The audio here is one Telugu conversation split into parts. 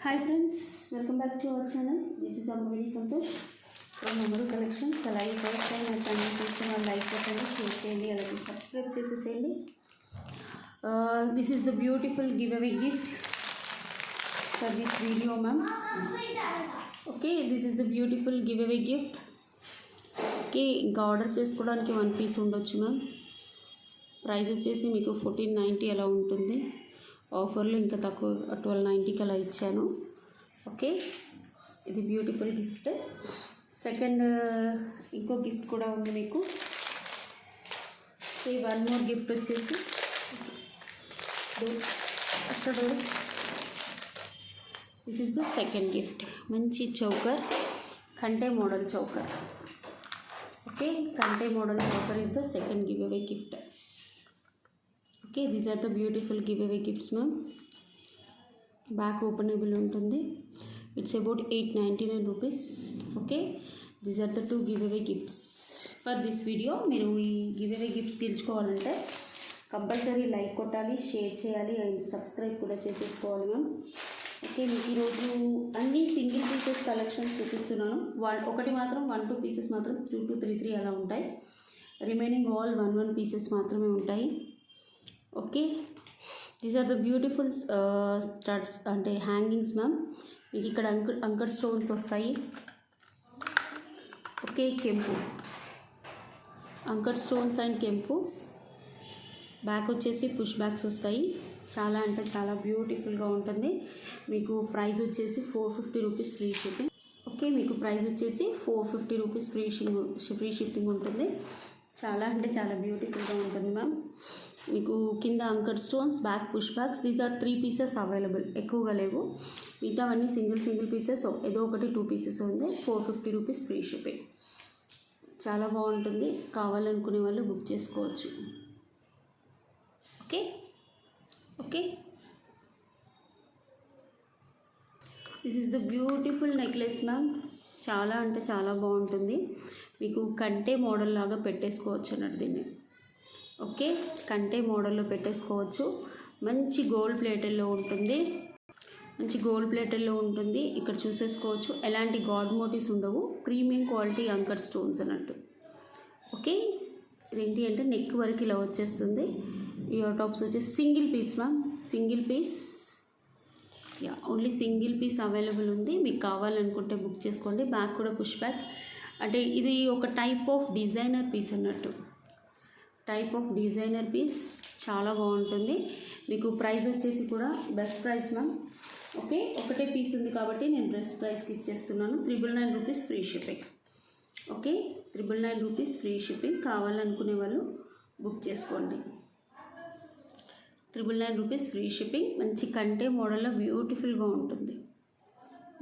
Hi friends, welcome back to our channel. This is Amavidi Santosh from Amaru Collections. అలాగే ఫస్ట్ టైం నా ఛానల్ చూసిన వాళ్ళు లైక్ కొట్టండి, షేర్ చేయండి, అలాగే సబ్స్క్రైబ్ చేసేసేయండి. This is the beautiful giveaway gift for this video, ma'am. Okay, this is the beautiful giveaway gift. Okay, ఇంకా ఆర్డర్ చేసుకోవడానికి 1 piece ఉండొచ్చు మ్యామ్. ప్రైస్ వచ్చేసి మీకు 1490 అలా ఉంటుంది. ఆఫర్లో ఇంకా తక్కువ 1290కి అలా ఇచ్చాను. ఓకే, ఇది బ్యూటిఫుల్ గిఫ్ట్. సెకండ్ ఇంకో గిఫ్ట్ కూడా ఉంది మీకు. సో 1 more గిఫ్ట్ వచ్చేసి this is the second gift. మంచి చౌకర్, కంటే మోడల్ చౌకర్. ఓకే, కంటే model choker is the second giveaway gift. Okay, these are the beautiful giveaway gifts ma'am. Back openable ఉంటుంది. It's about 899 rupees. Okay, these are the 2 giveaway gifts for this video. మీరు ఈ giveaway gifts గెలుచుకోవాలంటే compulsory like కొట్టాలి, షేర్ చేయాలి అండ్ సబ్స్క్రైబ్ కూడా చేసేసుకోవాలి మ్యామ్. ఓకే, మీకు ఈరోజు అన్ని సింగిల్ పీసెస్ కలెక్షన్స్ చూపిస్తున్నాను. ఒకటి మాత్రం 1-2 పీసెస్ మాత్రం 2-3 అలా ఉంటాయి. రిమైనింగ్ ఆల్ 1 పీసెస్ మాత్రమే ఉంటాయి. Okay, these are the beautiful studs అంటే హ్యాంగింగ్స్ మ్యామ్. మీకు ఇక్కడ అంకర్ స్టోన్స్ వస్తాయి. ఓకే, కెంపు అంకర్ స్టోన్స్ అండ్ కెంపు. బ్యాక్ వచ్చేసి పుష్ బ్యాక్స్ వస్తాయి. చాలా అంటే చాలా బ్యూటిఫుల్గా ఉంటుంది. మీకు ప్రైస్ వచ్చేసి 450 రూపీస్ ఫ్రీ షిప్పింగ్. ఓకే, మీకు ప్రైస్ వచ్చేసి 450 రూపీస్ ఫ్రీ షిప్పింగ్ ఉంటుంది. చాలా అంటే చాలా బ్యూటిఫుల్గా ఉంటుంది మ్యామ్. మీకు కింద అంకర్ stones, back push backs. These are 3 pieces available, ఎక్కువగా లేవు. మిగతావన్నీ సింగిల్ పీసెస్, ఏదో ఒకటి 2 పీసెస్ ఉంది. 450 రూపీస్ ఫ్రీ షిప్పింగ్. చాలా బాగుంటుంది. కావాలనుకునే వాళ్ళు బుక్ చేసుకోవచ్చు. Okay okay, this is the beautiful necklace ma'am. చాలా అంటే చాలా బాగుంటుంది. మీకు కంటే మోడల్ లాగా పెట్టేసుకోవచ్చు అన్నట్టు దీన్ని. ఓకే, కంటే మోడల్లో పెట్టేసుకోవచ్చు. మంచి గోల్డ్ ప్లేటెల్లో ఉంటుంది. ఇక్కడ చూసేసుకోవచ్చు. ఎలాంటి గాడ్ మోటివ్స్ ఉండవు. ప్రీమియం క్వాలిటీ అంకర్ స్టోన్స్ అన్నట్టు. ఓకే, ఇదేంటి అంటే నెక్ వరకు ఇలా వచ్చేస్తుంది. ఇయర్ టాప్స్ వచ్చేసి single piece ma'am. Single piece, only single piece available ఉంది. మీకు కావాలనుకుంటే బుక్ చేసుకోండి. బ్యాక్ కూడా పుష్ బ్యాక్. అంటే ఇది ఒక టైప్ ఆఫ్ డిజైనర్ పీస్ అన్నట్టు. చాలా బాగుంటుంది. మీకు ప్రైస్ వచ్చేసి కూడా బెస్ట్ ప్రైస్ మ్యామ్. ఓకే, ఒకటే పీస్ ఉంది కాబట్టి నేను బెస్ట్ ప్రైస్కి ఇచ్చేస్తున్నాను. 999 rupees free shipping. Okay, 999 rupees free shipping. కావాలనుకునే వాళ్ళు బుక్ చేసుకోండి. 999 రూపీస్ ఫ్రీ షిప్పింగ్. మంచి కంటే మోడల్లో బ్యూటిఫుల్గా ఉంటుంది.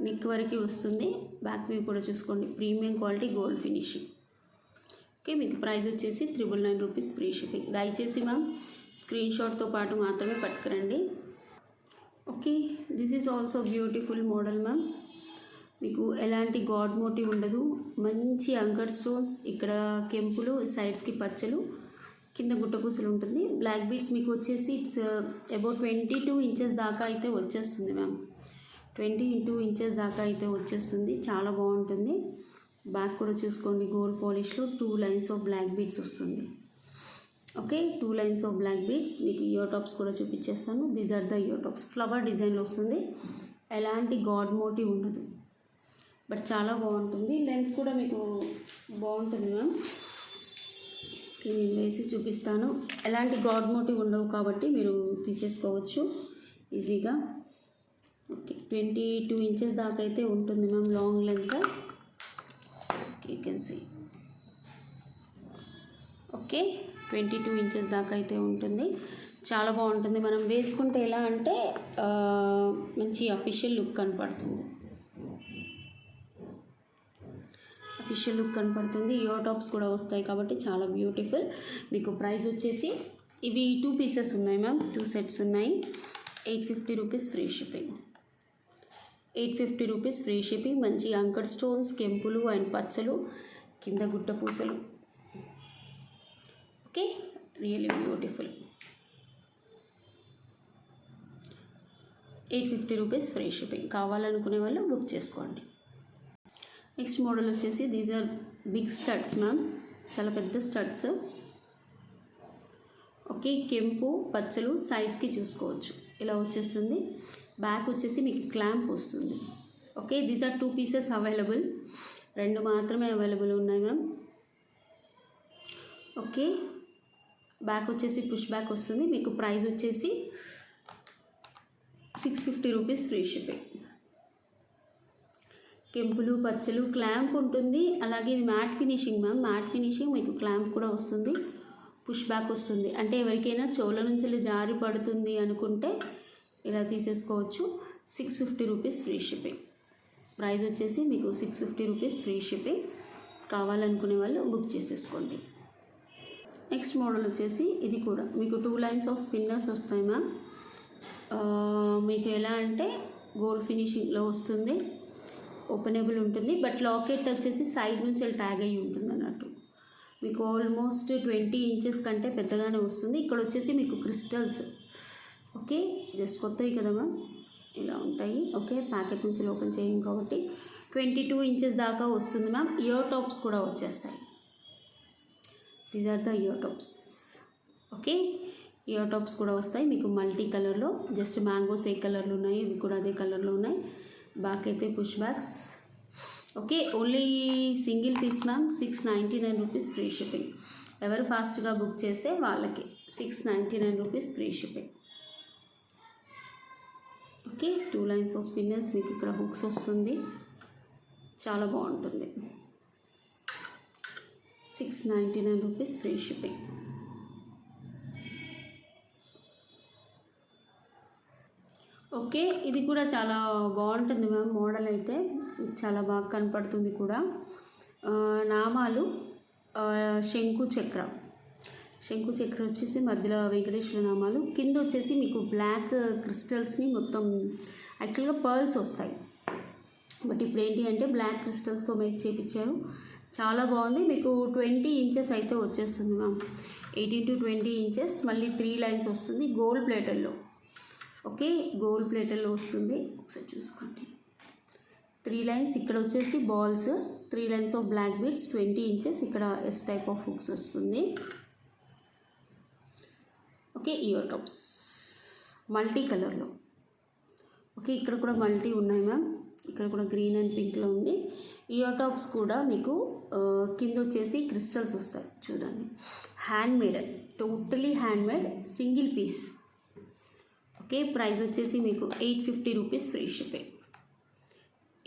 నెక్ వరకు వస్తుంది. బ్యాక్ వ్యూ కూడా చూసుకోండి. Premium quality gold finishing. Okay, మీకు ప్రైస్ వచ్చేసి 999 రూపీస్ ఫ్రీ షిప్పింగ్. దయచేసి మ్యామ్ స్క్రీన్ షాట్తో పాటు మాత్రమే పట్టుకురండి. Okay, this is also beautiful model ma'am. మీకు ఎలాంటి గాడ్ మోటివ్ ఉండదు. మంచి అంకర్ స్టోన్స్, ఇక్కడ కెంపులు, సైడ్స్కి పచ్చలు, కింద గుట్టపూసలు ఉంటుంది. బ్లాక్ బీడ్స్ మీకు వచ్చేసి ఇట్స్ అబౌట్ 22 ఇంచెస్ దాకా అయితే వచ్చేస్తుంది మ్యామ్. 22 ఇంచెస్ దాకా అయితే వచ్చేస్తుంది. చాలా బాగుంటుంది. బ్యాక్ కూడా చూసుకోండి. గోల్డ్ పాలిష్లో 2 లైన్స్ ఆఫ్ బ్లాక్ బీడ్స్ వస్తుంది. Okay, 2 lines of black beads. మీకు ఇయర్ టాప్స్ కూడా చూపించేస్తాను. These are the ear tops. Flower డిజైన్లో వస్తుంది. ఎలాంటి గాడ్ మోటివ్ ఉండదు, బట్ చాలా బాగుంటుంది. లెంత్ కూడా మీకు బాగుంటుంది మ్యామ్. నేను వేసి చూపిస్తాను. ఎలాంటి గాడ్ మోటివ్ ఉండవు కాబట్టి మీరు తీసేసుకోవచ్చు ఈజీగా. ఓకే, 22 ఇంచెస్ దాకా అయితే ఉంటుంది ma'am long length. You can see. Okay, 22 inches దాకా అయితే ఉంటుంది. చాలా బాగుంటుంది. మనం వేసుకుంటే ఎలా అంటే మంచి అఫీషియల్ లుక్ కనపడుతుంది. ఇయర్ టాప్స్ కూడా వస్తాయి కాబట్టి చాలా బ్యూటిఫుల్. మీకు ప్రైస్ వచ్చేసి ఇవి 2 పీసెస్ ఉన్నాయి మ్యామ్. 2 సెట్స్ ఉన్నాయి. 850 rupees free shipping. 850 rupees free shipping. మంచి అంకర్ స్టోన్స్, కెంపులు అండ్ పచ్చలు, కింద గుట్ట పూసలు. Okay, really beautiful. 850 rupees free shipping. కావాలనుకునే వాళ్ళు బుక్ చేసుకోండి. నెక్స్ట్ మోడల్ వచ్చేసి these are big studs ma'am, చాలా పెద్ద స్టడ్స్. ఓకే, కెంపు పచ్చలు సైడ్స్కి చూసుకోవచ్చు, ఇలా వచ్చేస్తుంది. బ్యాక్ వచ్చేసి మీకు క్లాంప్ వస్తుంది. Okay, these are 2 pieces available, 2 మాత్రమే అవైలబుల్ ఉన్నాయి మ్యామ్. ఓకే, బ్యాక్ వచ్చేసి పుష్ బ్యాక్ వస్తుంది. మీకు ప్రైస్ వచ్చేసి 650 రూపీస్ ఫ్రీ షిప్పింగ్. కెంపులు పచ్చలు క్లాంప్ ఉంటుంది. అలాగే ఇది matte finishing ma'am, matte finishing మీకు క్లాంప్ కూడా వస్తుంది, పుష్ బ్యాక్ వస్తుంది. అంటే ఎవరికైనా చెవుల నుంచి జారి పడుతుంది అనుకుంటే ఇలా తీసేసుకోవచ్చు. 650 రూపీస్ ఫ్రీ షిప్పింగ్. ప్రైస్ వచ్చేసి మీకు 650 రూపీస్ ఫ్రీ షిప్పింగ్. కావాలనుకునే వాళ్ళు బుక్ చేసేసుకోండి. నెక్స్ట్ మోడల్ వచ్చేసి ఇది కూడా మీకు 2 లైన్స్ ఆఫ్ స్పిన్నర్స్ వస్తాయి మ్యామ్. మీకు ఎలా అంటే గోల్డ్ ఫినిషింగ్లో వస్తుంది, ఓపెనబుల్ ఉంటుంది. బట్ లాకెట్ వచ్చేసి సైడ్ నుంచి ట్యాగ్ అయ్యి ఉంటుంది అన్నట్టు. మీకు ఆల్మోస్ట్ 20 ఇంచెస్ కంటే పెద్దగానే వస్తుంది. ఇక్కడ వచ్చేసి మీకు క్రిస్టల్స్. ఓకే, జస్ట్ కొత్తవి కదా మ్యామ్, ఇలా ఉంటాయి. ఓకే, ప్యాకెట్ నుంచి ఓపెన్ చేయం కాబట్టి 22 ఇంచెస్ దాకా వస్తుంది మ్యామ్. ఇయర్ టాప్స్ కూడా వచ్చేస్తాయి. These are the ear tops. Okay, ear tops కూడా వస్తాయి మీకు మల్టీ కలర్లో. జస్ట్ మ్యాంగోస్ ఏ కలర్లో ఉన్నాయి, ఇవి కూడా అదే కలర్లో ఉన్నాయి. బ్యాక్ అయితే push backs. Okay, only single piece ma'am, 699 rupees free shipping. ఎవరు ఫాస్ట్గా బుక్ చేస్తే వాళ్ళకి 699 rupees free shipping. Okay, 2 lines of spinners, మీకు ఇక్కడ హుక్స్ వస్తుంది, చాలా బాగుంటుంది. 699 రూపీస్ ఫ్రీ షిప్పింగ్. ఓకే, ఇది కూడా చాలా బాగుంటుంది మ్యామ్. మోడల్ అయితే చాలా బాగా కనపడుతుంది కూడా. నామాలు శంకు చక్ర, శంకు చక్ర వచ్చేసి మధ్యలో వెంకటేశ్వర నామాలు, కింద వచ్చేసి మీకు బ్లాక్ క్రిస్టల్స్ని మొత్తం యాక్చువల్గా పర్ల్స్ వస్తాయి. బట్ ఇప్పుడు ఏంటి అంటే బ్లాక్ క్రిస్టల్స్తో మేక్ చేయించారు, చాలా బాగుంది. మీకు 20 ఇంచెస్ అయితే వచ్చేస్తుంది మ్యామ్, 18 to 20 ఇంచెస్. మళ్ళీ 3 లైన్స్ వస్తుంది గోల్డ్ ప్లేటర్లో. ఓకే, గోల్డ్ ప్లేటర్లో వస్తుంది, ఒకసారి చూసుకోండి. 3 లైన్స్ ఇక్కడ వచ్చేసి balls, 3 lines of black beads, 20 inches. ఇక్కడ ఎస్ టైప్ ఆఫ్ హుక్స్ వస్తుంది. ఓకే, ఇయర్ టాప్స్ మల్టీ కలర్లో. ఓకే, ఇక్కడ కూడా మల్టీ ఉన్నాయి మ్యామ్, ఇక్కడ కూడా గ్రీన్ అండ్ పింక్లో ఉంది. ఇయర్ టాప్స్ కూడా మీకు కింద వచ్చేసి క్రిస్టల్స్ వస్తాయి చూడండి. Handmade, totally handmade, single piece. Okay, price వచ్చేసి మీకు 850 rupees free shipping.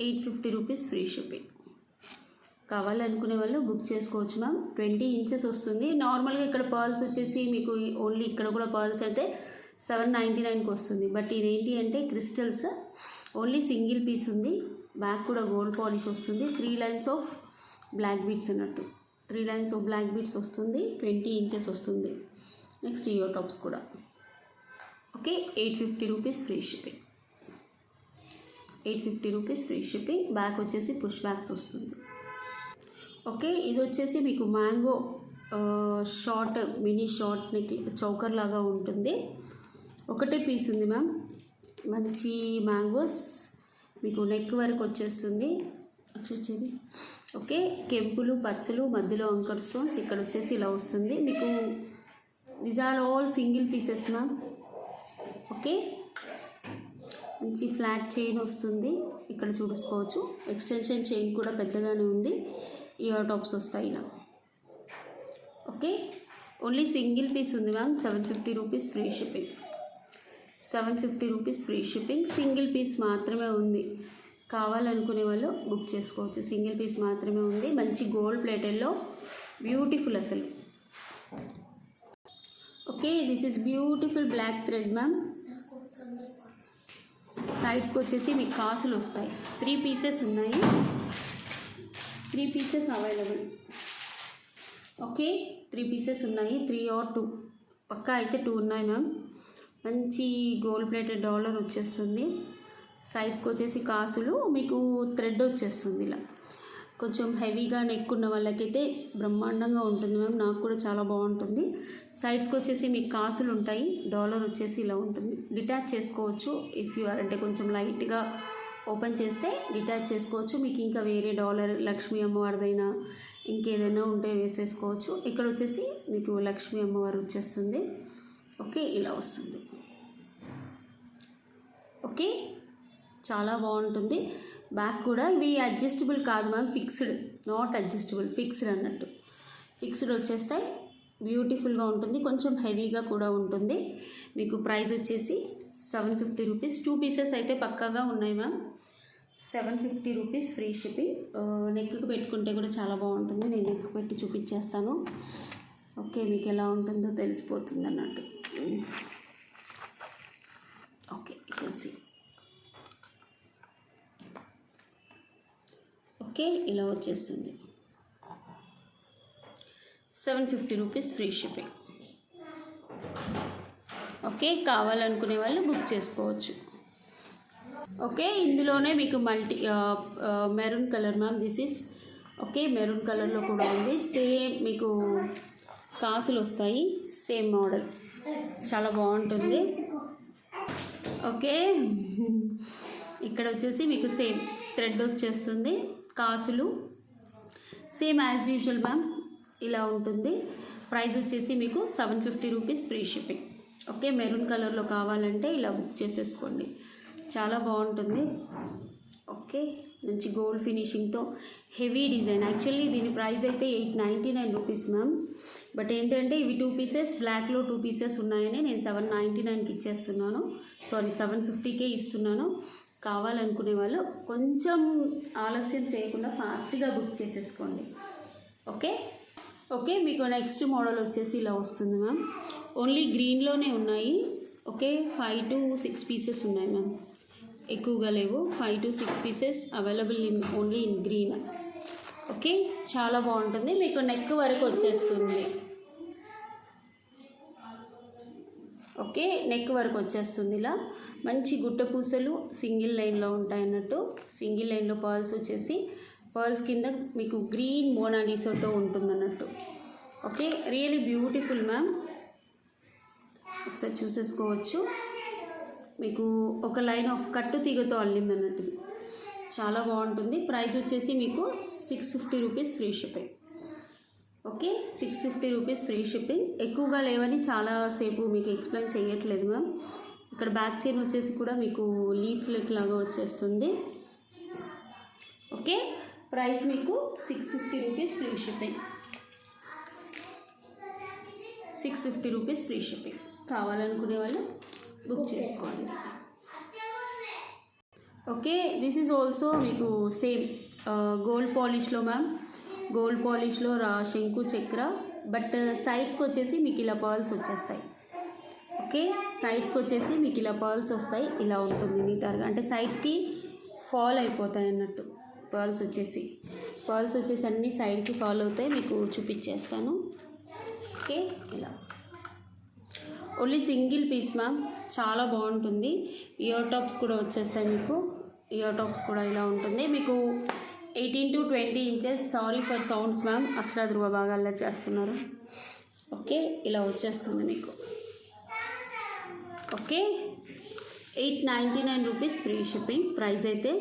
850 rupees free shipping. కావాలనుకునే వాళ్ళు బుక్ చేసుకోవచ్చు మ్యామ్. 20 ఇంచెస్ వస్తుంది. నార్మల్గా ఇక్కడ పర్ల్స్ వచ్చేసి మీకు ఓన్లీ ఇక్కడ కూడా పర్ల్స్ అయితే 799కి వస్తుంది. బట్ ఇదేంటి అంటే క్రిస్టల్స్, ఓన్లీ సింగిల్ పీస్ ఉంది. బ్యాక్ కూడా గోల్డ్ పాలిష్ వస్తుంది. 3 లైన్స్ ఆఫ్ బ్లాక్ బీడ్స్ అన్నట్టు, 3 లైన్స్ ఆఫ్ బ్లాక్ బీడ్స్ వస్తుంది. 20 ఇంచెస్ వస్తుంది. నెక్స్ట్ ఇయర్ టాప్స్ కూడా. Okay, 850 rupees free shipping. 850 rupees free shipping. Back వచ్చేసి పుష్ బ్యాక్స్ వస్తుంది. ఓకే, ఇది వచ్చేసి మీకు mango short, mini short neck choker లాగా ఉంటుంది. ఒకటే పీస్ ఉంది మ్యామ్, మంచి మ్యాంగోస్, మీకు నెక్ వరకు వచ్చేస్తుంది. వచ్చేది ఓకే, కెంపులు పచ్చలు, మధ్యలో అంకర్ స్టోన్స్, ఇక్కడ వచ్చేసి ఇలా వస్తుంది మీకు. These are all single pieces ma'am. Okay, మంచి ఫ్లాట్ చైన్ వస్తుంది, ఇక్కడ చూసుకోవచ్చు. ఎక్స్టెన్షన్ చైన్ కూడా పెద్దగానే ఉంది. ఇయర్ టాప్స్ వస్తాయి ఇలా. ఓకే, ఓన్లీ సింగిల్ పీస్ ఉంది ma'am, 750 rupees free shipping. 750 rupees free shipping. Single piece మాత్రమే ఉంది. కావాలనుకునే వాళ్ళు బుక్ చేసుకోవచ్చు. సింగిల్ పీస్ మాత్రమే ఉంది. మంచి గోల్డ్ ప్లేటెల్లో బ్యూటిఫుల్ అసలు. Okay, this is beautiful black thread ma'am. సైడ్స్కి వచ్చేసి మీకు కాసులు వస్తాయి. 3 పీసెస్ ఉన్నాయి, 3 పీసెస్ అవైలబుల్. ఓకే, 3 పీసెస్ ఉన్నాయి, 3 or 2 పక్కా అయితే 2 ఉన్నాయి మ్యామ్. మంచి గోల్డ్ ప్లేటెడ్ డాలర్ వచ్చేస్తుంది. సైడ్స్కి వచ్చేసి కాసులు, మీకు థ్రెడ్ వచ్చేస్తుంది ఇలా. కొంచెం హెవీగా నెక్ ఉన్న వాళ్ళకైతే బ్రహ్మాండంగా ఉంటుంది మ్యామ్. నాకు కూడా చాలా బాగుంటుంది. సైడ్స్కి వచ్చేసి మీకు కాసులు ఉంటాయి. డాలర్ వచ్చేసి ఇలా ఉంటుంది. డిటాచ్ చేసుకోవచ్చు ఇఫ్ యు ఆర్, అంటే కొంచెం లైట్గా ఓపెన్ చేస్తే డిటాచ్ చేసుకోవచ్చు. మీకు ఇంకా వేరే డాలర్ లక్ష్మీ అమ్మవారిదైనా ఇంకేదైనా ఉంటే వేసేసుకోవచ్చు. ఇక్కడ వచ్చేసి మీకు లక్ష్మీ అమ్మవారు వచ్చేస్తుంది. ఓకే, ఇలా వస్తుంది. ఓకే, చాలా బాగుంటుంది. బ్యాక్ కూడా ఇవి అడ్జస్టబుల్ కాదు ma'am, fixed, not adjustable, fixed అన్నట్టు. ఫిక్స్డ్ వచ్చేస్తాయి. బ్యూటిఫుల్గా ఉంటుంది. కొంచెం హెవీగా కూడా ఉంటుంది. మీకు ప్రైస్ వచ్చేసి 750 రూపీస్. 2 పీసెస్ అయితే పక్కాగా ఉన్నాయి మ్యామ్. 750 rupees free shipping. నెక్కి పెట్టుకుంటే కూడా చాలా బాగుంటుంది. నేను నెక్ పెట్టి చూపించేస్తాను. ఓకే, మీకు ఎలా ఉంటుందో తెలిసిపోతుంది అన్నట్టు. ఓకే, కలిసి ఓకే, ఇలా వచ్చేస్తుంది. 750 రూపీస్ ఫ్రీ షిప్పింగ్. ఓకే, కావాలనుకునే వాళ్ళు బుక్ చేసుకోవచ్చు. ఓకే, ఇందులోనే మీకు maroon colour ma'am, this is okay, maroon కలర్లో కూడా ఉంది. సేమ్ మీకు కాసులు వస్తాయి, సేమ్ మోడల్, చాలా బాగుంటుంది. ఓకే, ఇక్కడ వచ్చేసి మీకు సేమ్ థ్రెడ్ వచ్చేస్తుంది, కాసులు సేమ్ యాజ్ యూజువల్ మ్యామ్, ఇలా ఉంటుంది. ప్రైస్ వచ్చేసి మీకు 750 rupees free shipping. Okay, maroon కలర్లో కావాలంటే ఇలా బుక్ చేసేసుకోండి, చాలా బాగుంటుంది. ఓకే, మంచి గోల్డ్ ఫినిషింగ్తో హెవీ డిజైన్. యాక్చువల్లీ దీని ప్రైస్ అయితే 899 రూపీస్ మ్యామ్. బట్ ఏంటంటే ఇవి 2 పీసెస్, బ్లాక్లో 2 పీసెస్ ఉన్నాయని నేను 799కి ఇచ్చేస్తున్నాను. సారీ, 750కే ఇస్తున్నాను. కావాలనుకునే వాళ్ళు కొంచెం ఆలస్యం చేయకుండా ఫాస్ట్గా బుక్ చేసేసుకోండి. ఓకే ఓకే, మీకు నెక్స్ట్ మోడల్ వచ్చేసి ఇలా వస్తుంది మ్యామ్. ఓన్లీ గ్రీన్లోనే ఉన్నాయి. ఓకే, 5 to 6 పీసెస్ ఉన్నాయి మ్యామ్, ఎక్కువగా లేవు. 5 to 6 pieces available only in green. Okay, చాలా బాగుంటుంది. మీకు నెక్ వరకు వచ్చేస్తుంది. ఓకే, నెక్ వరకు వచ్చేస్తుంది. ఇలా మంచి గుట్ట పూసలు సింగిల్ లైన్లో ఉంటాయి అన్నట్టు. సింగిల్ లైన్లో పర్ల్స్ వచ్చేసి, పర్ల్స్ కింద మీకు గ్రీన్ మోనాలిసాతో ఉంటుంది అన్నట్టు. Okay, really beautiful ma'am. ఒకసారి చూసేసుకోవచ్చు. మీకు ఒక లైన్ ఆఫ్ కట్టు తీగతో అల్లింది అన్నట్టు, చాలా బాగుంటుంది. ప్రైస్ వచ్చేసి మీకు 650 rupees free shipping. Okay, 650 rupees free shipping. ఎక్కువగా లేవని చాలాసేపు మీకు ఎక్స్ప్లెయిన్ చేయట్లేదు మ్యామ్. ఇక్కడ బ్యాక్ చైన్ వచ్చేసి కూడా మీకు లీఫ్లెట్ లాగా వచ్చేస్తుంది. ఓకే, ప్రైస్ మీకు 650 rupees free shipping. 650 rupees free shipping. కావాలనుకునే వాళ్ళు బుక్ చేసుకోండి. ఓకే, దిస్ ఈజ్ ఆల్సో మీకు సేమ్ గోల్డ్ పాలిష్లో మ్యామ్, గోల్డ్ పాలిష్లో శంకు చక్ర, బట్ సైడ్స్కి వచ్చేసి మీకు ఇలా పర్ల్స్ వచ్చేస్తాయి. ఓకే, సైడ్స్కి వచ్చేసి మీకు ఇలా పర్ల్స్ వస్తాయి. ఇలా ఉంటుంది నీట్గా, అంటే సైడ్స్కి ఫాల్ అయిపోతాయి అన్నట్టు. పర్ల్స్ వచ్చేసి అన్నీ సైడ్కి ఫాల్ అవుతాయి. మీకు చూపించేస్తాను. ఓకే, ఇలా ఓన్లీ సింగిల్ పీస్ మ్యామ్, చాలా బాగుంటుంది. ఇయర్ టాప్స్ కూడా వచ్చేస్తాయి మీకు. ఇయర్ టాప్స్ కూడా ఇలా ఉంటుంది. మీకు 18 to 20 inches. Sorry for sounds ma'am, Akshara Dhruva బాగా అల్లరి చేస్తున్నారు. ఓకే, ఇలా వచ్చేస్తుంది మీకు. Okay, 899 rupees free shipping. Price అయితే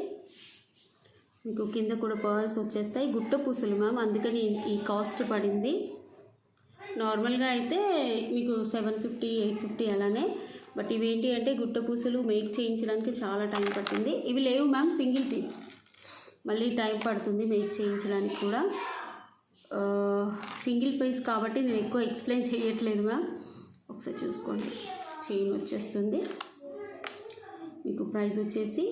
మీకు కింద కూడా పర్ల్స్ వచ్చేస్తాయి. గుట్ట పూసలు మ్యామ్, అందుకని ఈ కాస్ట్ పడింది. నార్మల్గా అయితే మీకు 750, 850 అలానే. బట్ ఇవేంటి అంటే గుట్ట పూసలు మేక్ చేయించడానికి చాలా టైం పట్టింది. ఇవి లేవు మ్యామ్, సింగిల్ పీస్, మళ్ళీ టైం పడుతుంది మేక్ చేయించడానికి కూడా. సింగిల్ పీస్ కాబట్టి నేను ఎక్కువ ఎక్స్ప్లెయిన్ చేయట్లేదు మ్యామ్. ఒకసారి చూసుకోండి, చైన్ వచ్చేస్తుంది మీకు. ప్రైస్ వచ్చేసి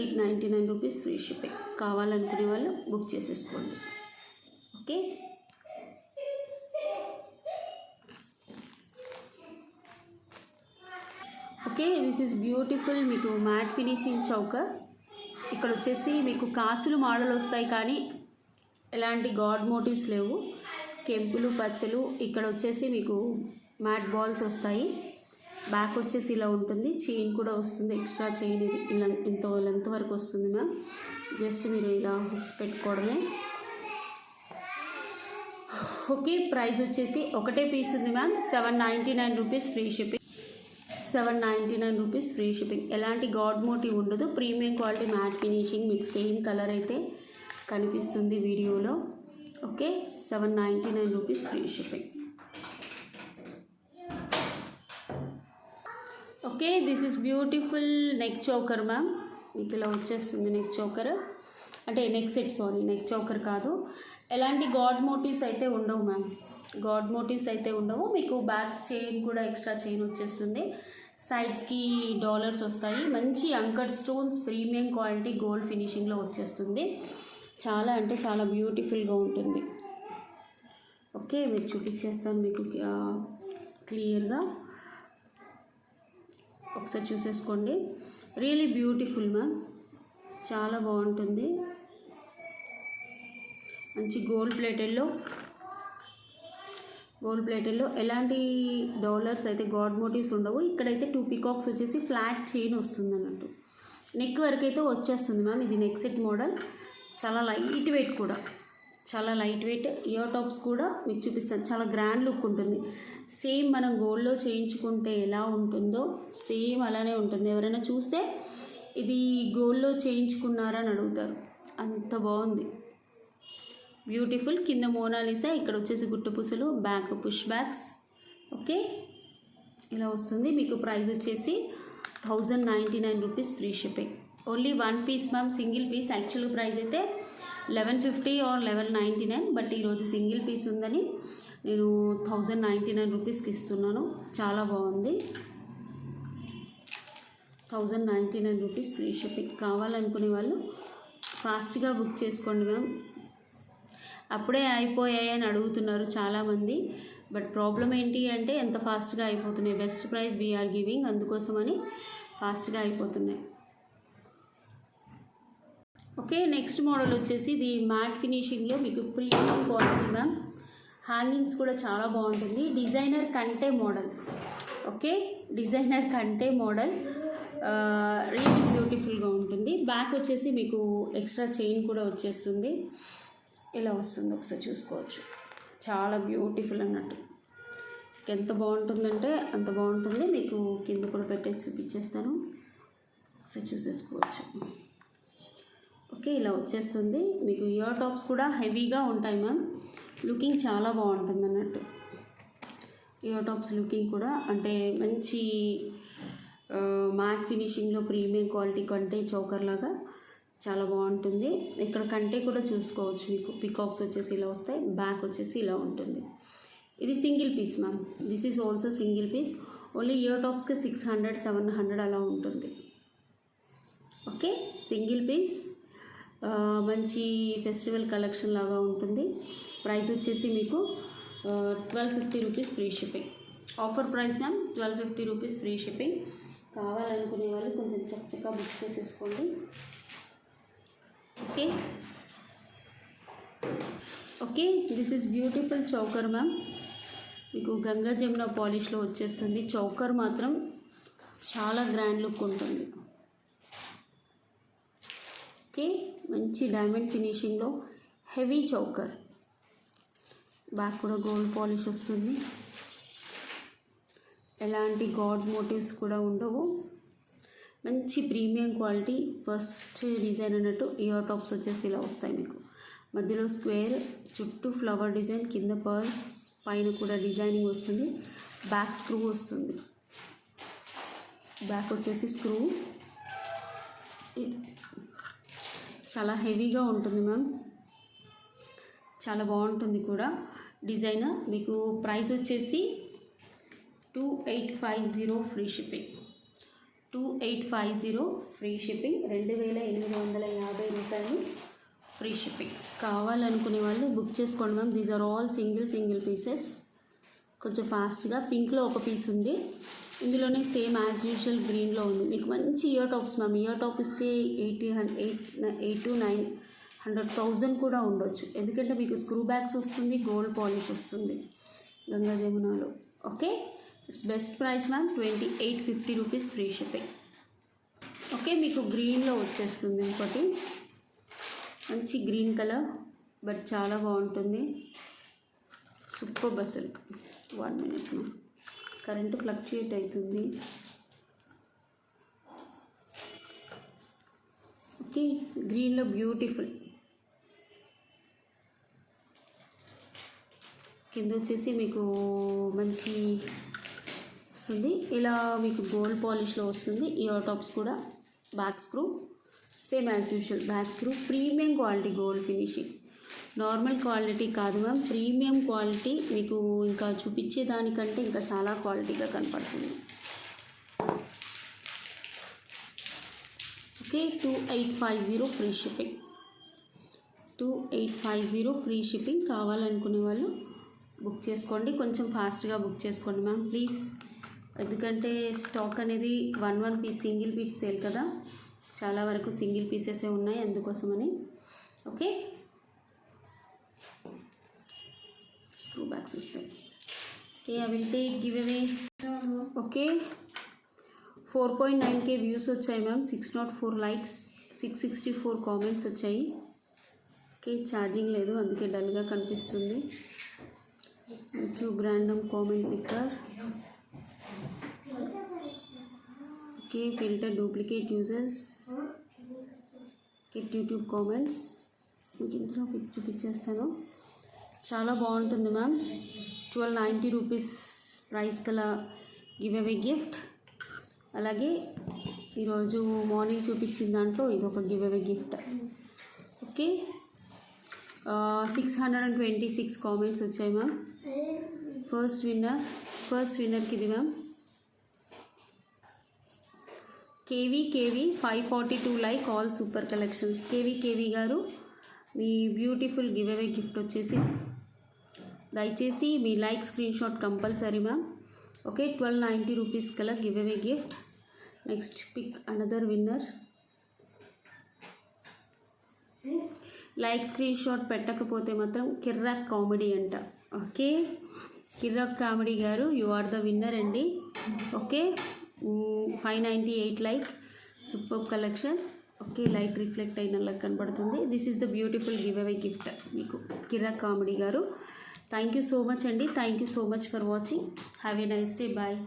899 రూపీస్ ఫ్రీ షిప్పింగ్. కావాలనుకునే వాళ్ళు బుక్ చేసేసుకోండి. Okay, okay, this is beautiful. మీకు మ్యాట్ ఫినిషింగ్ చౌకర్. ఇక్కడ వచ్చేసి మీకు కాసులు మోడల్ వస్తాయి, కానీ ఎలాంటి గాడ్ మోటివ్స్ లేవు. కెంపులు పచ్చలు. ఇక్కడ వచ్చేసి మీకు మ్యాట్ బాల్స్ వస్తాయి. బ్యాక్ వచ్చేసి ఇలా ఉంటుంది. చైన్ కూడా వస్తుంది, ఎక్స్ట్రా చైన్. ఇది ఇలా ఎంతో లెంత్ వరకు వస్తుంది మ్యామ్. జస్ట్ మీరు ఇలా హుక్స్ పెట్టుకోవడమే. ఓకే, ప్రైస్ వచ్చేసి ఒకటే పీస్ ఉంది ma'am, 799 rupees free shipping. 799 rupees free shipping. ఎలాంటి గాడ్ మోటివ్ ఉండదు, ప్రీమియం క్వాలిటీ మ్యాట్ ఫినిషింగ్. మీకు సేమ్ కలర్ అయితే కనిపిస్తుంది వీడియోలో. Okay, 799 rupees free shipping. Okay, this is beautiful neck choker ma'am. మీకు ఇలా వచ్చేస్తుంది నెక్ చోకర్, అంటే neck set, sorry neck choker కాదు. ఎలాంటి గాడ్ మోటివ్స్ అయితే ఉండవు మ్యామ్, గాడ్ మోటివ్స్ అయితే ఉండవు. మీకు బ్యాక్ చైన్ కూడా ఎక్స్ట్రా చైన్ వచ్చేస్తుంది, సైడ్స్కి డాలర్స్ వస్తాయి. మంచి అంకర్ స్టోన్స్ ప్రీమియం క్వాలిటీ గోల్డ్ ఫినిషింగ్లో వచ్చేస్తుంది. చాలా అంటే చాలా బ్యూటిఫుల్గా ఉంటుంది. ఓకే, మీకు చూపించేస్తాను మీకు క్లియర్గా, ఒకసారి చూసేసుకోండి. రియలీ బ్యూటిఫుల్ మ్యామ్, చాలా బాగుంటుంది. మంచి గోల్డ్ ప్లేటెడ్లో ఎలాంటి డాలర్స్ అయితే గాడ్ మోటివ్స్ ఉండవు. ఇక్కడైతే 2 పికాక్స్ వచ్చేసి ఫ్లాట్ చైన్ వస్తుంది అన్నట్టు. నెక్ వరకు అయితే వచ్చేస్తుంది మ్యామ్. ఇది నెక్ సెట్ మోడల్, చాలా లైట్ వెయిట్ కూడా, చాలా లైట్ వెయిట్. ఇయర్ టాప్స్ కూడా మీకు చూపిస్తాను, చాలా గ్రాండ్ లుక్ ఉంటుంది. సేమ్ మనం గోల్డ్లో చేయించుకుంటే ఎలా ఉంటుందో సేమ్ అలానే ఉంటుంది. ఎవరైనా చూస్తే ఇది గోల్డ్లో చేయించుకున్నారా అని అడుగుతారు, అంత బాగుంది. బ్యూటిఫుల్. కింద మోనాలిసా, ఇక్కడ వచ్చేసి గుట్టు పూసలు, బ్యాక్ పుష్ బ్యాక్స్. ఓకే, ఇలా వస్తుంది. మీకు ప్రైస్ వచ్చేసి 1099 rupees free shipping. Only 1 piece ma'am, single piece. Actual price అయితే 1150 ఆర్ 1199, బట్ ఈరోజు సింగిల్ పీస్ ఉందని నేను 1099 రూపీస్కి ఇస్తున్నాను. చాలా బాగుంది. 1099 రూపీస్ ఫ్రీ షిప్పింగ్. కావాలనుకునే వాళ్ళు ఫాస్ట్గా బుక్ చేసుకోండి మ్యామ్. అప్పుడే అయిపోయాయి అని అడుగుతున్నారు చాలామంది, బట్ ప్రాబ్లం ఏంటి అంటే ఎంత ఫాస్ట్గా అయిపోతున్నాయి. బెస్ట్ ప్రైస్ వీఆర్ గివింగ్, అందుకోసమని ఫాస్ట్గా అయిపోతున్నాయి. ఓకే, నెక్స్ట్ మోడల్ వచ్చేసి ఇది మ్యాట్ ఫినిషింగ్లో మీకు ప్రీమియం క్వాలిటీ మ్యామ్. హ్యాంగింగ్స్ కూడా చాలా బాగుంటుంది. డిజైనర్ కంటే మోడల్. ఓకే, డిజైనర్ కంటే మోడల్ రియల్లీ బ్యూటిఫుల్గా ఉంటుంది. బ్యాక్ వచ్చేసి మీకు ఎక్స్ట్రా చైన్ కూడా వచ్చేస్తుంది. ఇలా వస్తుంది, ఒకసారి చూసుకోవచ్చు. చాలా బ్యూటిఫుల్ అన్నట్టు. ఎంత బాగుంటుందంటే అంత బాగుంటుంది. మీకు కింద కూడా పెట్టేసి చూపించేస్తాను, ఒకసారి చూసేసుకోవచ్చు. ఓకే, ఇలా వచ్చేస్తుంది. మీకు ఇయర్ టాప్స్ కూడా హెవీగా ఉంటాయి మ్యామ్. లుకింగ్ చాలా బాగుంటుంది అన్నట్టు. ఇయర్ టాప్స్ లుకింగ్ కూడా అంటే మంచి మ్యాట్ ఫినిషింగ్లో ప్రీమియం క్వాలిటీ కంటే చౌకర్ లాగా చాలా బాగుంటుంది. ఇక్కడ కంటే కూడా చూసుకోవచ్చు. మీకు పికాక్స్ వచ్చేసి ఇలా వస్తాయి, బ్యాక్ వచ్చేసి ఇలా ఉంటుంది. ఇది single piece ma'am. This is also single piece. Only ear టాప్స్కి 600, 700 అలా ఉంటుంది. ఓకే, సింగిల్ పీస్, మంచి ఫెస్టివల్ కలెక్షన్ లాగా ఉంటుంది. ప్రైస్ వచ్చేసి మీకు 1250 rupees free shipping. Offer price ma'am, 1250 rupees free shipping. కావాలనుకునే వాళ్ళు కొంచెం చక్కగా బుక్ చేసేసుకోండి. Okay, okay, this is beautiful choker ma'am. మీకు గంగా జమున పాలిష్లో వచ్చేస్తుంది. చౌకర్ మాత్రం చాలా గ్రాండ్ లుక్ ఉంటుంది. ఓకే, మంచి డైమండ్ ఫినిషింగ్లో హెవీ చౌకర్. బ్యాక్ కూడా గోల్డ్ పాలిష్ వస్తుంది. ఎలాంటి గాడ్ మోటివ్స్ కూడా ఉండవు. మంచి ప్రీమియం క్వాలిటీ ఫస్ట్ డిజైన్ అన్నట్టు. ఇయర్ టాప్స్ వచ్చేసి ఇలా వస్తాయి. మీకు మధ్యలో స్క్వేర్, చుట్టూ ఫ్లవర్ డిజైన్, కింద పర్ల్స్, పైన కూడా డిజైనింగ్ వస్తుంది. బ్యాక్ స్క్రూ వస్తుంది. బ్యాక్ వచ్చేసి స్క్రూ. చాలా హెవీగా ఉంటుంది మ్యామ్, చాలా బాగుంటుంది కూడా డిజైన్. మీకు ప్రైస్ వచ్చేసి 2850 ఫ్రీ షిప్పింగ్. 2850 free shipping. 2850 రూపాయలు ఫ్రీ షిప్పింగ్. కావాలనుకునే వాళ్ళు బుక్ చేసుకోండి ma'am. These are all single pieces. కొంచెం ఫాస్ట్గా. పింక్లో ఒక పీస్ ఉంది, ఇందులోనే సేమ్ యాజ్ యూజువల్ గ్రీన్లో ఉంది. మీకు మంచి ఇయర్ టాప్స్ మ్యామ్. ఇయర్ టాప్స్కి 8 to 900,000 కూడా ఉండొచ్చు. ఎందుకంటే మీకు స్క్రూ బ్యాగ్స్ వస్తుంది, గోల్డ్ పాలిష్ వస్తుంది గంగా జమునాలో. Okay, it's best price ma'am, 2850 rupees free shipping. Okay, మీకు గ్రీన్లో వచ్చేస్తుంది ఇంకోటి, మంచి గ్రీన్ కలర్, బట్ చాలా బాగుంటుంది. సూపర్ అసలు. 1 minute కరెంటు ఫ్లక్చుయేట్ అవుతుంది. ఓకే, గ్రీన్లో బ్యూటిఫుల్. కింద వచ్చేసి మీకు మంచి వస్తుంది, ఇలా మీకు గోల్డ్ పాలిష్లో వస్తుంది. ఇయర్ టాప్స్ కూడా back screw same as usual, back screw. Premium quality gold finishing, normal quality కాదు మ్యామ్, ప్రీమియం క్వాలిటీ. మీకు ఇంకా చూపించే దానికంటే ఇంకా చాలా క్వాలిటీగా కనపడుతుంది. Okay, 2850 free shipping. 2850 free shipping. కావాలనుకునే వాళ్ళు బుక్ చేసుకోండి, కొంచెం ఫాస్ట్గా బుక్ చేసుకోండి మ్యామ్ ప్లీజ్, ఎందుకంటే స్టాక్ అనేది 1 పీస్ సింగిల్ పీస్ సేల్ కదా, చాలా వరకు సింగిల్ పీసెసే ఉన్నాయి, అందుకోసమని. ఓకే, స్క్రూ బ్యాగ్స్ వస్తాయి. Okay, I will take give away. Okay, 4.9K views వచ్చాయి మ్యామ్, 604 లైక్స్, 664 కామెంట్స్ వచ్చాయి. ఓకే, ఛార్జింగ్ లేదు అందుకే డల్గా కనిపిస్తుంది. YouTube random comment picker. Okay, filter duplicate users. Kit YouTube comments. మీకు ఇందులో పిక్ చూపించేస్తాను, చాలా బాగుంటుంది మ్యామ్. 1290 రూపీస్ ప్రైస్ గల గివ్ అవే గిఫ్ట్. అలాగే ఈరోజు మార్నింగ్ చూపించిన దాంట్లో ఇదొక give away gift. Okay, 626 comments వచ్చాయి మ్యామ్. ఫస్ట్ విన్నర్కి ఇది ma'am. KV 542 like, all super collections. KV గారు మీ బ్యూటిఫుల్ గివ్ అవే గిఫ్ట్ వచ్చేసి, దయచేసి మీ like screenshot compulsory ma'am. Okay, 1290 rupees కల giveaway gift. Next pick another winner. Like screenshot పెట్టకపోతే మాత్రం కిర్రాక్ కామెడీ అంట. ఓకే, కిర్రాక్ కామెడీ గారు యు ఆర్ ద విన్నర్ అండి. Okay, 598 like, super collection. Okay, light reflect అయినలా కనబడుతుంది. This is the beautiful giveaway gift మీకు కిర్రాక్ కామెడీ గారు. థ్యాంక్ యూ సో మచ్ అండి, thank you so much for watching. Have a nice day, bye.